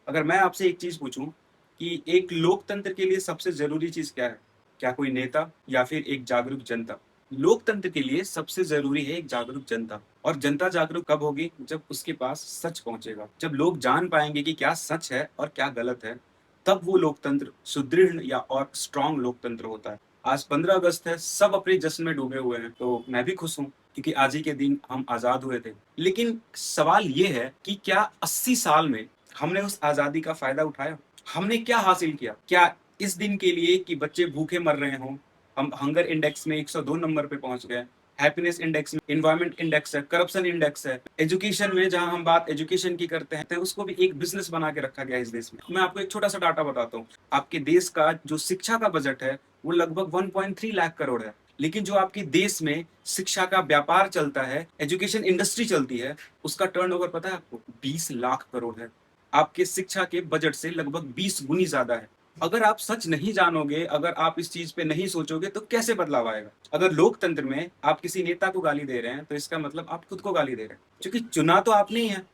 अगर मैं आपसे एक चीज पूछूं कि एक लोकतंत्र के लिए सबसे जरूरी चीज क्या है, क्या कोई नेता या फिर एक जागरूक जनता? लोकतंत्र के लिए सबसे जरूरी है एक जागरूक जनता। और जनता जागरूक कब होगी? जब उसके पास सच पहुंचेगा, जब लोग जान पाएंगे कि क्या सच है और क्या गलत है, तब वो लोकतंत्र सुदृढ़ या और स्ट्रांग लोकतंत्र होता है। आज 15 अगस्त है, सब अपने जश्न में डूबे हुए हैं, तो मैं भी खुश हूँ क्योंकि आज ही के दिन हम आजाद हुए थे। लेकिन सवाल ये है कि क्या 80 साल में हमने उस आजादी का फायदा उठाया? हमने क्या हासिल किया? क्या इस दिन के लिए कि बच्चे भूखे मर रहे हों, हम हंगर इंडेक्स में 102 नंबर पे पहुंच गए, हैप्पीनेस इंडेक्स में, इन्वायरमेंट इंडेक्स है, करप्शन इंडेक्स है, एजुकेशन में जहां हम बात एजुकेशन की करते हैं उसको भी एक बिजनेस बना के रखा गया है इस देश में। मैं आपको एक छोटा सा डाटा बताता हूँ। आपके देश का जो शिक्षा का बजट है वो लगभग 1.3 लाख करोड़ है। लेकिन जो आपके देश में शिक्षा का व्यापार चलता है, एजुकेशन इंडस्ट्री चलती है, उसका टर्नओवर पता है आपको? 20 लाख करोड़ है। आपके शिक्षा के बजट से लगभग 20 गुनी ज्यादा है। अगर आप सच नहीं जानोगे, अगर आप इस चीज पे नहीं सोचोगे तो कैसे बदलाव आएगा? अगर लोकतंत्र में आप किसी नेता को गाली दे रहे हैं तो इसका मतलब आप खुद को गाली दे रहे हैं, क्योंकि चुना तो आपने ही है।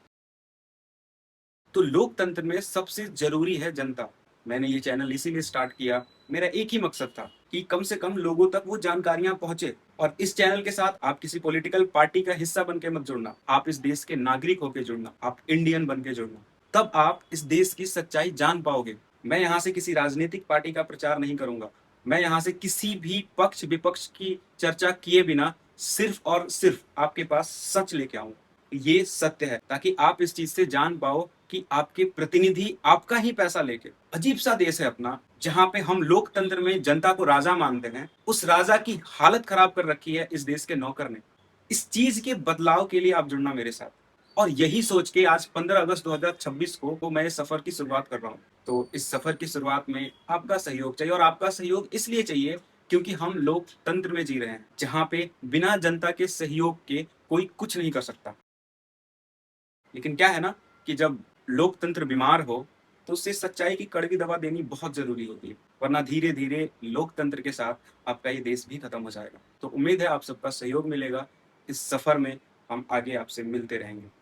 तो लोकतंत्र में सबसे जरूरी है जनता। मैंने ये चैनल इसीलिए स्टार्ट किया, मेरा एक ही मकसद था कि कम से कम लोगों तक वो जानकारियां पहुंचे। और इस चैनल के साथ आप किसी पॉलिटिकल पार्टी का हिस्सा बन के मत जुड़ना, आप इस देश के नागरिक होकर जुड़ना, आप इंडियन बन के जुड़ना। तब आप इस देश की सच्चाई जान पाओगे। मैं यहाँ से किसी राजनीतिक पार्टी का प्रचार नहीं करूंगा। मैं यहाँ से किसी भी पक्ष विपक्ष की चर्चा किए बिना सिर्फ और सिर्फ आपके पास सच लेके आऊंगा। ये सत्य है, ताकि आप इस चीज से जान पाओ कि आपके प्रतिनिधि आपका ही पैसा लेके। अजीब सा देश है अपना, जहां पे हम लोकतंत्र में जनता को राजा मानते हैं, उस राजा की हालत खराब कर रखी है इस देश के नौकर ने। इस चीज के बदलाव के लिए आप जुड़ना मेरे साथ। और यही सोच के आज 15 अगस्त 2026 को मैं इस सफर की शुरुआत कर रहा हूँ। तो इस सफर की शुरुआत में आपका सहयोग चाहिए, और आपका सहयोग इसलिए चाहिए क्योंकि हम लोकतंत्र में जी रहे हैं, जहां पे बिना जनता के सहयोग के कोई कुछ नहीं कर सकता। लेकिन क्या है ना कि जब लोकतंत्र बीमार हो तो उससे सच्चाई की कड़वी दवा देनी बहुत जरूरी होती है, वरना धीरे धीरे लोकतंत्र के साथ आपका ये देश भी खत्म हो जाएगा। तो उम्मीद है आप सबका सहयोग मिलेगा। इस सफर में हम आगे आपसे मिलते रहेंगे।